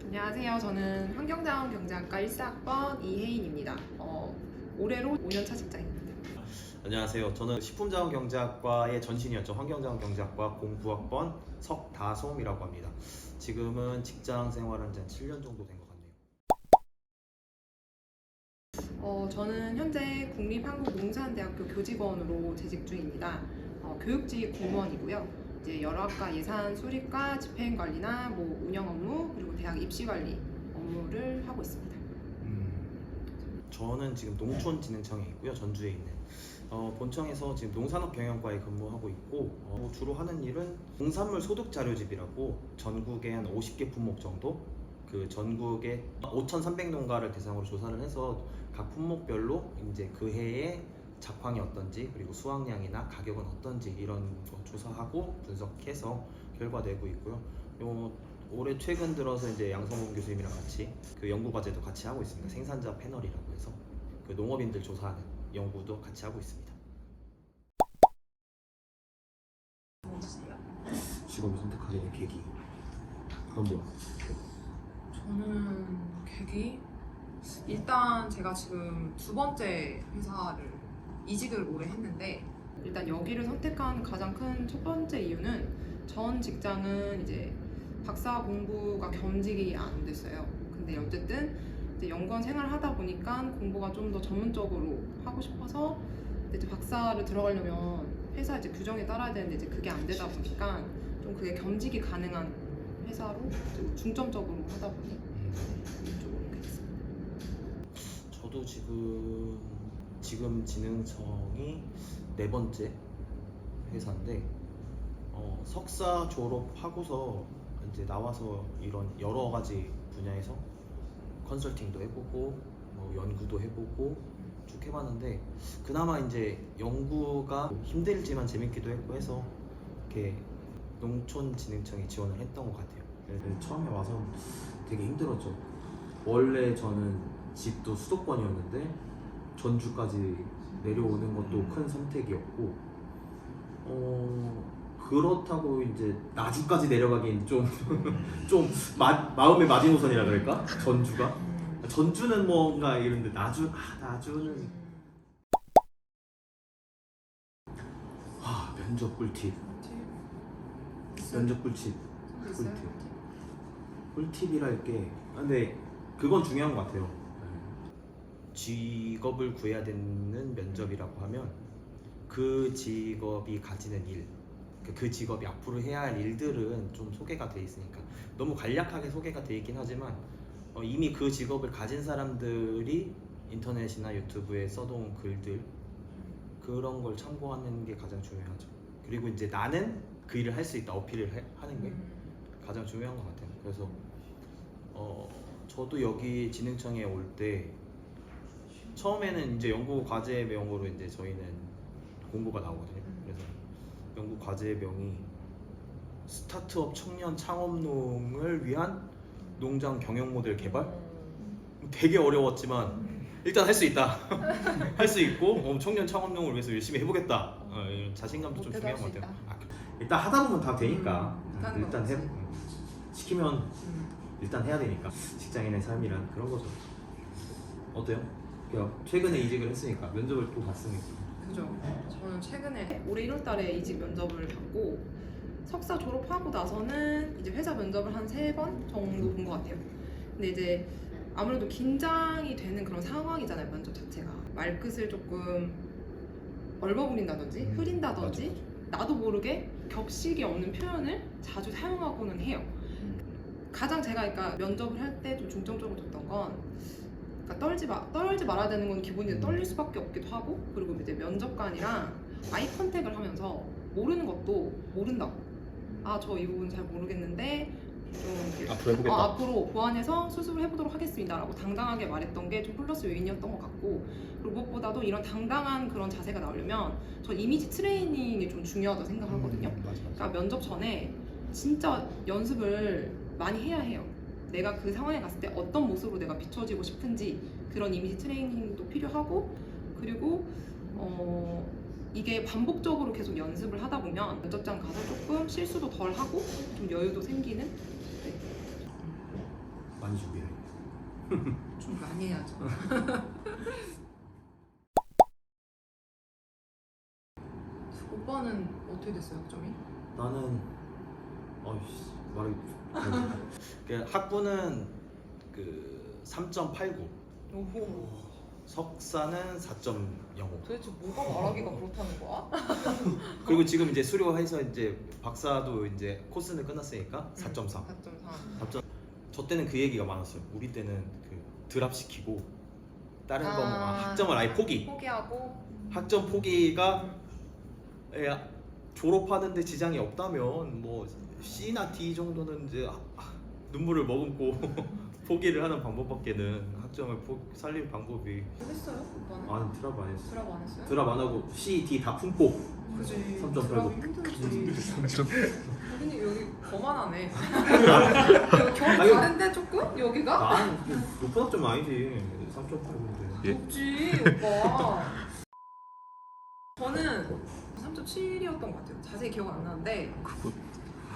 안녕하세요. 저는 환경자원경제학과 1사학번 이혜인입니다. 올해로 5년차 직장입니다. 안녕하세요. 저는 식품자원경제학과의 전신이었죠. 환경자원경제학과 09학번 석다솜이라고 합니다. 지금은 직장 생활한 지 한 7년 정도 된 것 같네요. 저는 현재 국립한국농산대학교 교직원으로 재직 중입니다. 교육직 공무원이고요. 이제 여러 학과 예산 수립과 집행관리나 운영 업무 그리고 대학 입시관리 업무를 하고 있습니다. 저는 지금 농촌진흥청에 있고요. 전주에 있는 본청에서 지금 농산업 경영과에 근무하고 있고 주로 하는 일은 농산물 소득 자료집이라고 전국에 한 50개 품목 정도 그 전국에 5,300농가를 대상으로 조사를 해서 각 품목별로 이제 그 해에 작황이 어떤지 그리고 수확량이나 가격은 어떤지 이런 거 조사하고 분석해서 결과 내고 있고요. 올해 최근 들어서 이제 양성훈 교수님이랑 같이 그 연구 과제도 같이 하고 있습니다. 생산자 패널이라고 해서 그 농업인들 조사하는 연구도 같이 하고 있습니다. 직업을 선택하게 된 계기 그건 뭐야? 저는 계기? 일단 제가 지금 두 번째 회사를 이직을 올해 했는데 일단 여기를 선택한 가장 큰 첫 번째 이유는 전 직장은 이제 박사 공부가 겸직이 안 됐어요. 근데 어쨌든 이제 연구원 생활을 하다 보니까 공부가 좀 더 전문적으로 하고 싶어서 이제 박사를 들어가려면 회사 이제 규정에 따라야 되는데 이제 그게 안 되다 보니까 좀 그게 겸직이 가능한 회사로 좀 중점적으로 하다 보니 이쪽으로 이렇게 됐습니다. 저도 지금 진흥청이 네 번째 회사인데 석사 졸업하고서 이제 나와서 이런 여러 가지 분야에서 컨설팅도 해보고 연구도 해보고 쭉 해봤는데 그나마 이제 연구가 힘들지만 재밌기도 했고 해서 이렇게 농촌진흥청에 지원을 했던 것 같아요. 처음에 와서 되게 힘들었죠. 원래 저는 집도 수도권이었는데 전주까지 내려오는 것도 큰 선택이었고 그렇다고 이제 나주까지 내려가기엔 좀 마음의 마지노선이라 그럴까? 전주는 뭔가 이런데 나주는 면접 꿀팁 꿀팁이랄 게 근데 그건 중요한 것 같아요. 직업을 구해야 되는 면접이라고 하면 그 직업이 가지는 일, 그 직업이 앞으로 해야 할 일들은 좀 소개가 돼 있으니까 너무 간략하게 소개가 돼 있긴 하지만 이미 그 직업을 가진 사람들이 인터넷이나 유튜브에 써놓은 글들 그런 걸 참고하는 게 가장 중요하죠. 그리고 이제 나는 그 일을 할 수 있다 어필을 하는 게 가장 중요한 것 같아요. 그래서 저도 여기 진흥청에 올 때 처음에는 이제 연구 과제명으로 이제 저희는 공고가 나오거든요. 그래서 연구 과제명이 스타트업 청년 창업농을 위한 농장 경영 모델 개발? 되게 어려웠지만 일단 할 수 있다. 할 수 있고 청년 창업농을 위해서 열심히 해보겠다. 이런 자신감도 좀 중요한 것 같아요. 일단 하다 보면 다 되니까 일단 시키면 일단 해야 되니까 직장인의 삶이란 그런 거죠. 어때요? 최근에 이직을 했으니까 면접을 또 봤으니까. 그죠. 저는 최근에 올해 1월달에 이직 면접을 받고 석사 졸업하고 나서는 이제 회사 면접을 한 3번 정도 본 것 같아요. 근데 이제 아무래도 긴장이 되는 그런 상황이잖아요, 면접 자체가. 말끝을 조금 얼버무린다든지 흐린다든지 나도 모르게 격식이 없는 표현을 자주 사용하고는 해요. 가장 제가 그러니까 면접을 할 때 좀 중점적으로 뒀던 건 그러니까 떨지 말아야 되는 건 기본이 떨릴 수밖에 없기도 하고 그리고 이제 면접관이랑 아이 컨택을 하면서 모르는 것도 모른다고 저 이 부분 잘 모르겠는데 좀 앞으로 해보겠다. 앞으로 보완해서 수습을 해보도록 하겠습니다 라고 당당하게 말했던 게 좀 플러스 요인이었던 것 같고 그리고 무엇보다도 이런 당당한 그런 자세가 나오려면 저 이미지 트레이닝이 좀 중요하다고 생각하거든요. 그러니까 면접 전에 진짜 연습을 많이 해야 해요. 내가 그 상황에 갔을 때 어떤 모습으로 내가 비춰지고 싶은지 그런 이미지 트레이닝도 필요하고 그리고 이게 반복적으로 계속 연습을 하다 보면 면접장 가서 조금 실수도 덜 하고 좀 여유도 생기는 많이 준비해. 좀 많이 해야죠. 오빠는 어떻게 됐어요, 학점이? 나는 어이씨 말이 그 학부는 그 3.89, 오호. 석사는 4.05. 도대체 뭐가 말하기가 그렇다는 거야? 그리고 지금 이제 수료해서 이제 박사도 이제 코스는 끝났으니까 4.3. 4.3. 저 때는 그 얘기가 많았어요. 우리 때는 그 드랍 시키고 다른 거 학점을 아예 포기하고. 학점 포기가 졸업하는데 지장이 없다면 뭐 C나 D 정도는 이제 눈물을 머금고 포기를 하는 방법밖에는 학점을 살릴 방법이. 했어요, 오빠는? 아니 드랍 안 했어. 드랍 안 했어요? 드랍 안 하고 C, D 다 품고 그지. 3.89. 드랍이 힘들지. 우리는 여기 거만하네. 여기 아니, 다른데 조금? 여기가? 난 높은 학점 아니지. 3.8인데. 예? 없지, 오빠. 저는 3.7이었던 것 같아요. 자세히 기억 안 나는데.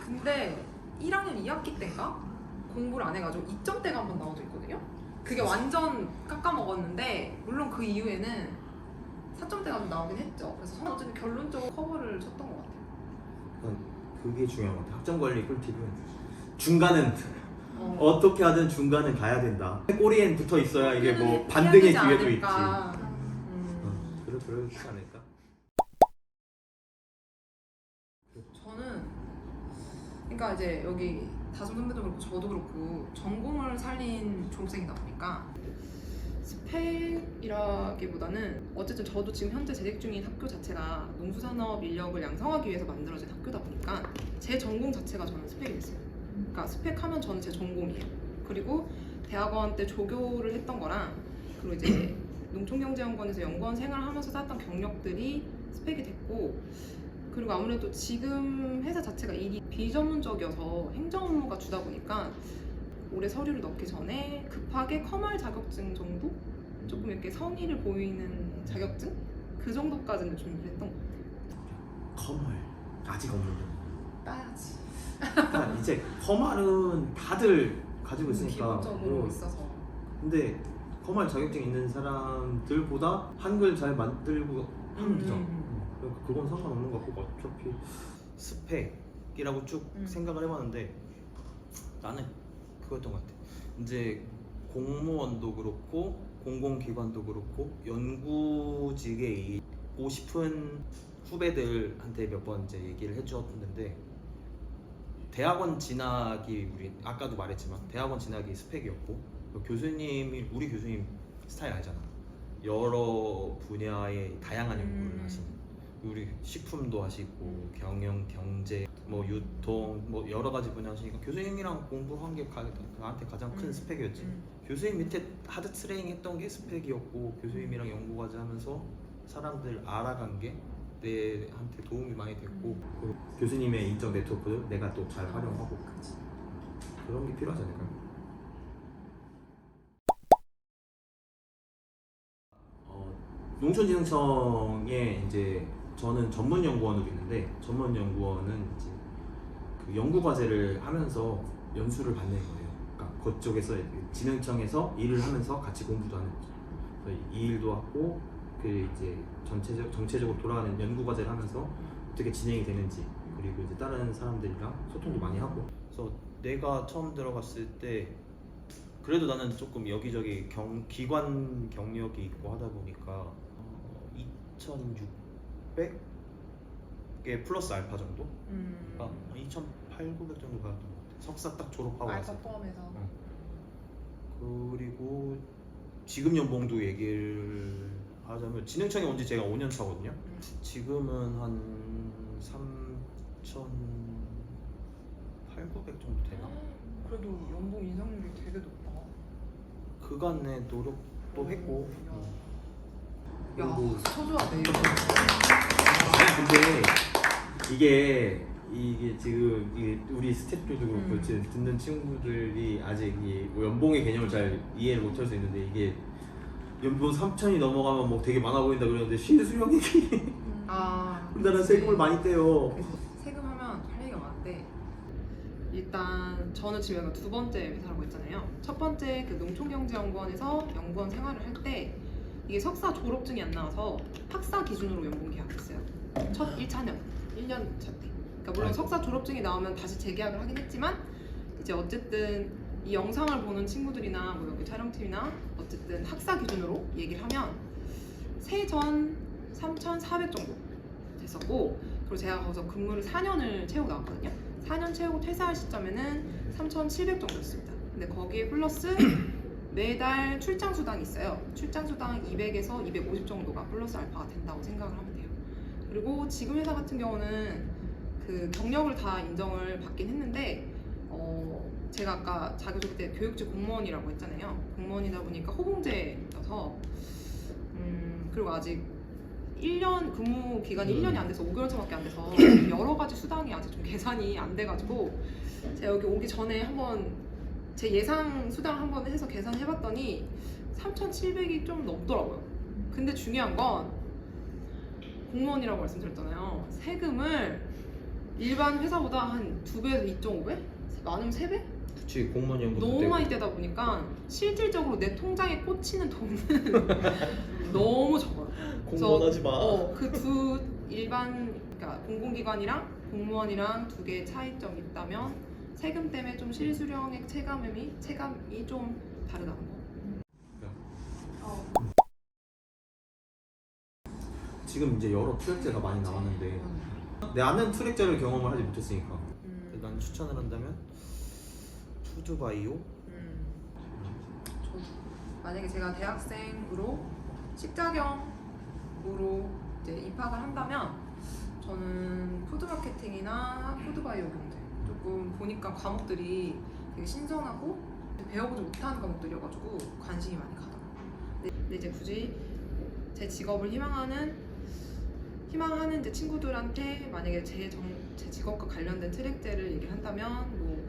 근데 1학년 2학기 때인가? 공부를 안 해가지고 2점대가 한 번 나온 적 있거든요. 그게 완전 깎아먹었는데 물론 그 이후에는 4점대가 좀 나오긴 했죠. 그래서 저는 어쨌든 결론적으로 커버를 쳤던 것 같아요. 그게 중요한 것 같아. 학점 관리 꿀팁은 중간은 어떻게 하든 중간은 가야 된다. 꼬리엔 붙어 있어야 이게 뭐 반등의 기회도 있지. 그렇지 않을까? 저는 그러니까 이제 여기 다솜 선배도 그렇고 저도 그렇고 전공을 살린 졸업생이다 보니까 스펙이라기보다는 어쨌든 저도 지금 현재 재직 중인 학교 자체가 농수산업 인력을 양성하기 위해서 만들어진 학교다 보니까 제 전공 자체가 저는 스펙이 됐어요. 그러니까 스펙하면 저는 제 전공이에요. 그리고 대학원 때 조교를 했던 거랑 그리고 이제 농촌경제연구원에서 연구원 생활하면서 쌓았던 경력들이 스펙이 됐고, 그리고 아무래도 지금 회사 자체가 일이 비전문적이어서 행정 업무가 주다 보니까 올해 서류를 넣기 전에 급하게 커말 자격증 정도? 조금 이렇게 성의를 보이는 자격증? 그 정도까지는 준비를 했던 것 같아요. 커말 아직 없는데. 따야지. 그러니까 이제 커말은 다들 가지고 있으니까. 기본적으로 있어서. 근데 커말 자격증 있는 사람들보다 한글 잘 만들고 하면 되잖아. 그러니까 그건 상관없는 것 같고 어차피 스펙이라고 쭉 생각을 해봤는데 나는 그거였던 것 같아. 이제 공무원도 그렇고 공공기관도 그렇고 연구직에 있고 싶은 후배들한테 몇 번 이제 얘기를 해주었는데, 대학원 진학이 우리 아까도 말했지만 대학원 진학이 스펙이었고, 교수님이 우리 교수님 스타일 알잖아. 여러 분야의 다양한 연구를 하시는. 우리 식품도 하시고 경영, 경제, 뭐 유통, 뭐 여러 가지 분야 하시니까 교수님이랑 공부한 게 나한테 가장 큰 스펙이었지. 교수님 밑에 하드 트레이닝 했던 게 스펙이었고, 교수님이랑 연구과제 하면서 사람들 알아간 게 내한테 도움이 많이 됐고, 그리고 교수님의 인적 네트워크를 내가 또 잘 활용하고 그런 게 필요하지 않을까? 농촌진흥청에 이제 저는 전문연구원으로 있는데, 전문연구원은 이제 그 연구과제를 하면서 연수를 받는 거예요. 그러니까 그쪽에서 진흥청에서 일을 하면서 같이 공부도 하는 거죠. 그래서 이 일도 하고 그 이제 정체적으로 돌아가는 연구과제를 하면서 어떻게 진행이 되는지, 그리고 이제 다른 사람들이랑 소통도 많이 하고. 그래서 내가 처음 들어갔을 때 그래도 나는 조금 여기저기 기관 경력이 있고 하다 보니까 2,600개 플러스 알파 정도? 그러니까 2,800, 900 정도 받았던 것 같아. 석사 딱 졸업하고 알파 나서. 포함해서. 그리고 지금 연봉도 얘기를 하자면 진흥청에 온 지 제가 5년 차거든요. 지금은 한 3,800, 900 정도 되나? 그래도 연봉 인상률이 되게 높다. 그간의 노력도 했고. 야, 그리고 쳐줘야 돼. 근데 이게 지금 우리 스태프들도 그렇고 지금 듣는 친구들이 아직 이 연봉의 개념을 잘 이해를 못할 수 있는데, 이게 연봉 3천이 넘어가면 뭐 되게 많아 보인다 그러는데 실수령액이 우리나라 세금을 많이 떼요. 세금 하면 할 얘기가 많은데, 이 일단 저는 지금 여기가 두 번째 회사라고 했잖아요. 첫 번째 그 농촌경제연구원에서 연구원 생활을 할 때 이게 석사 졸업증이 안 나와서 학사 기준으로 연봉 계약했어요. 첫 1차년, 1년 차 때. 그러니까 물론 석사 졸업증이 나오면 다시 재계약을 하긴 했지만 이제 어쨌든 이 영상을 보는 친구들이나 뭐 여기 촬영팀이나 어쨌든 학사 기준으로 얘기를 하면 세전 3,400 정도 됐었고, 그리고 제가 거기서 근무를 4년을 채우고 나왔거든요. 4년 채우고 퇴사할 시점에는 3,700 정도였습니다. 근데 거기에 플러스 매달 출장 수당이 있어요. 출장 수당 200에서 250 정도가 플러스 알파가 된다고 생각을 하면 돼요. 그리고 지금 회사 같은 경우는 그 경력을 다 인정을 받긴 했는데 제가 아까 자기소개 때 교육직 공무원이라고 했잖아요. 공무원이다 보니까 호봉제여서 그리고 아직 1년 근무 기간이 1년이 안 돼서 5개월 차밖에 안 돼서 여러 가지 수당이 아직 좀 계산이 안 돼가지고 제가 여기 오기 전에 한번 제 예상 수당을 한번 해서 계산해봤더니 3,700이 좀 넘더라고요. 근데 중요한 건 공무원이라고 말씀드렸잖아요. 세금을 일반 회사보다 한 2배에서 2.5배? 많으면 3배? 그치, 공무원 연금 너무 많이 떼다 보니까 실질적으로 내 통장에 꽂히는 돈은 너무 적어요. 공무원하지 마. 그 두 일반 그러니까 공공기관이랑 공무원이랑 두 개의 차이점이 있다면 세금 때문에 좀 실수령액 체감이 좀 다르다는 거. 지금 이제 여러 트랙제가 많이 나왔는데 나는 트랙제를 경험을 하지 못했으니까 난 추천을 한다면 푸드바이오? 만약에 제가 대학생으로 식자경으로 이제 입학을 한다면 저는 푸드마케팅이나 푸드바이오 경제 조금 보니까 과목들이 되게 신선하고 배워보지 못한 과목들이어가지고 관심이 많이 가더라고요. 근데 이제 굳이 제 직업을 희망하는 이제 친구들한테 만약에 제 직업과 관련된 트랙제를 얘기를 한다면 뭐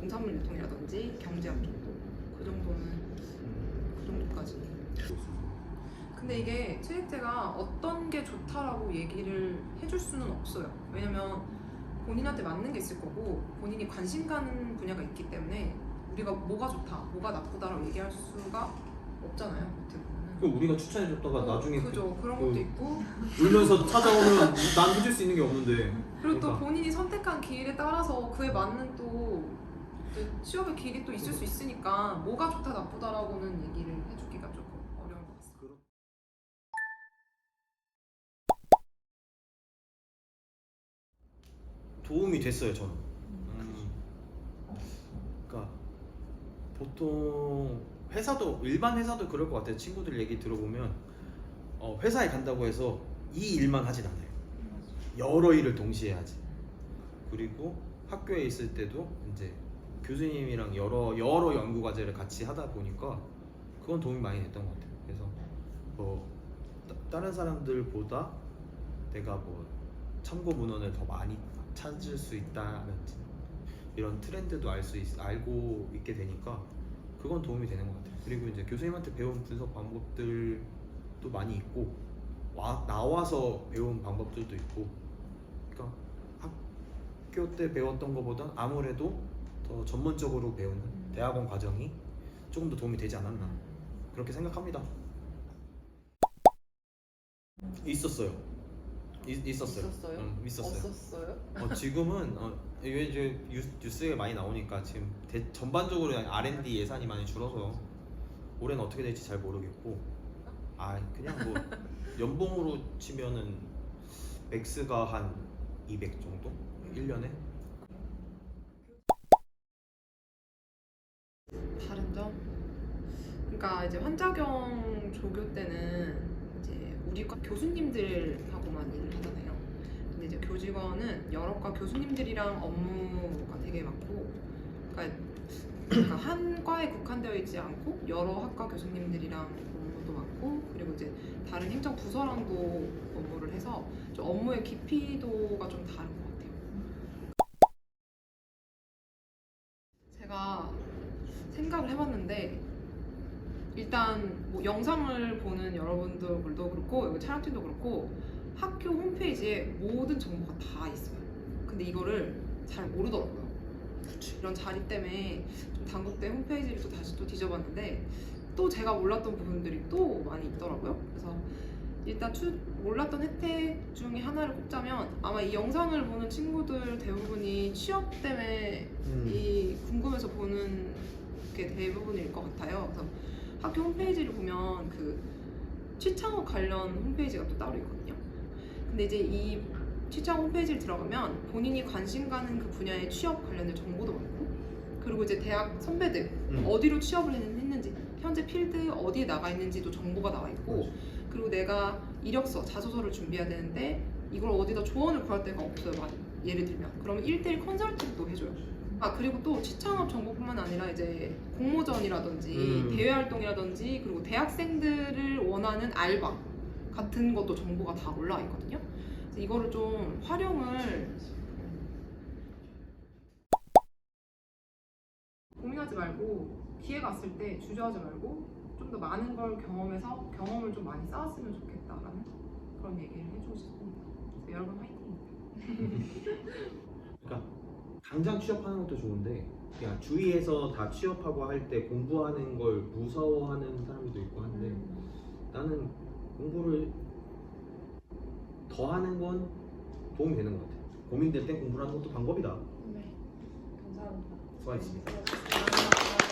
농산물 유통이라든지 경제학 정도 그 정도까지. 근데 이게 트랙제가 어떤 게 좋다라고 얘기를 해줄 수는 없어요. 왜냐면 본인한테 맞는 게 있을 거고 본인이 관심 가는 분야가 있기 때문에 우리가 뭐가 좋다, 뭐가 나쁘다라고 얘기할 수가 없잖아요. 어떻게 보면. 그럼 우리가 추천해줬다가 나중에 그죠. 그런 것도 있고 울면서 찾아오면 난 해줄 수 있는 게 없는데. 그리고 또 그러니까. 본인이 선택한 길에 따라서 그에 맞는 또 취업의 길이 또 있을 수 있으니까 뭐가 좋다 나쁘다라고는 얘기를 해주기가 조금 어려운 것 같습니다. 도움이 됐어요, 저는. 그러니까 보통 일반 회사도 그럴 것 같아요. 친구들 얘기 들어보면 회사에 간다고 해서 이 일만 하진 않아요. 여러 일을 동시에 하지. 그리고 학교에 있을 때도 이제 교수님이랑 여러 연구 과제를 같이 하다 보니까 그건 도움이 많이 됐던 것 같아요. 그래서 뭐 다른 사람들보다 내가 뭐 참고 문헌을 더 많이 찾을 수 있다든지 이런 트렌드도 알고 있게 되니까 그건 도움이 되는 것 같아요. 그리고 이제 교수님한테 배운 분석 방법들도 많이 있고 나와서 배운 방법들도 있고, 그러니까 학교 때 배웠던 것보다 아무래도 더 전문적으로 배우는 대학원 과정이 조금 더 도움이 되지 않았나 그렇게 생각합니다. 있었어요. 있었어요. 있었어요. 없었어요? 지금은 이게 이제 뉴스에 많이 나오니까 지금 전반적으로 R&D 예산이 많이 줄어서 올해는 어떻게 될지 잘 모르겠고, 그냥 뭐 연봉으로 치면은 맥스가 한 200 정도? 1년에? 다른 점? 그러니까 이제 환자경 조교 때는 이제 우리 과 교수님들하고만 일을 하잖아요. 근데 이제 교직원은 여러 과 교수님들이랑 업무가 되게 많고, 그러니까 한 과에 국한되어 있지 않고 여러 학과 교수님들이랑 업무도 많고, 그리고 이제 다른 행정 부서랑도 업무를 해서 좀 업무의 깊이도가 좀 다른 것 같아요. 제가 생각을 해봤는데 일단 뭐 영상을 보는 여러분들도 그렇고 여기 촬영팀도 그렇고 학교 홈페이지에 모든 정보가 다 있어요. 근데 이거를 잘 모르더라고요. 이런 자리 때문에 좀 단국대 홈페이지를 또 다시 또 뒤져봤는데 또 제가 몰랐던 부분들이 또 많이 있더라고요. 그래서 일단 몰랐던 혜택 중에 하나를 꼽자면 아마 이 영상을 보는 친구들 대부분이 취업 때문에 이 궁금해서 보는 게 대부분일 것 같아요. 그래서 학교 홈페이지를 보면 그 취창업 관련 홈페이지가 또 따로 있거든요. 근데 이제 이 취창 홈페이지를 들어가면 본인이 관심 가는 그 분야의 취업 관련된 정보도 많고, 그리고 이제 대학 선배들 어디로 취업을 했는지, 현재 필드 어디에 나가 있는지도 정보가 나와 있고, 그리고 내가 이력서, 자소서를 준비해야 되는데 이걸 어디다 조언을 구할 데가 없어요. 예를 들면 그러면 1대1 컨설팅도 해줘요. 그리고 또 취창업 정보뿐만 아니라 이제 공모전이라든지 대외 활동이라든지, 그리고 대학생들을 원하는 알바 같은 것도 정보가 다 올라와 있거든요. 그래서 이거를 좀 활용을 고민하지 말고 기회가 왔을 때 주저하지 말고 좀 더 많은 걸 경험해서 경험을 좀 많이 쌓았으면 좋겠다라는 그런 얘기를 해주고 싶습니다. 그래서 여러분 화이팅입니다. 그러니까 당장 취업하는 것도 좋은데 그냥 주위에서 다 취업하고 할 때 공부하는 걸 무서워하는 사람도 있고 한데 나는 공부를 더 하는 건 도움이 되는 것 같아요. 고민될 때 공부를 하는 것도 방법이다. 네, 감사합니다. 수고하셨습니다. 수고하셨습니다.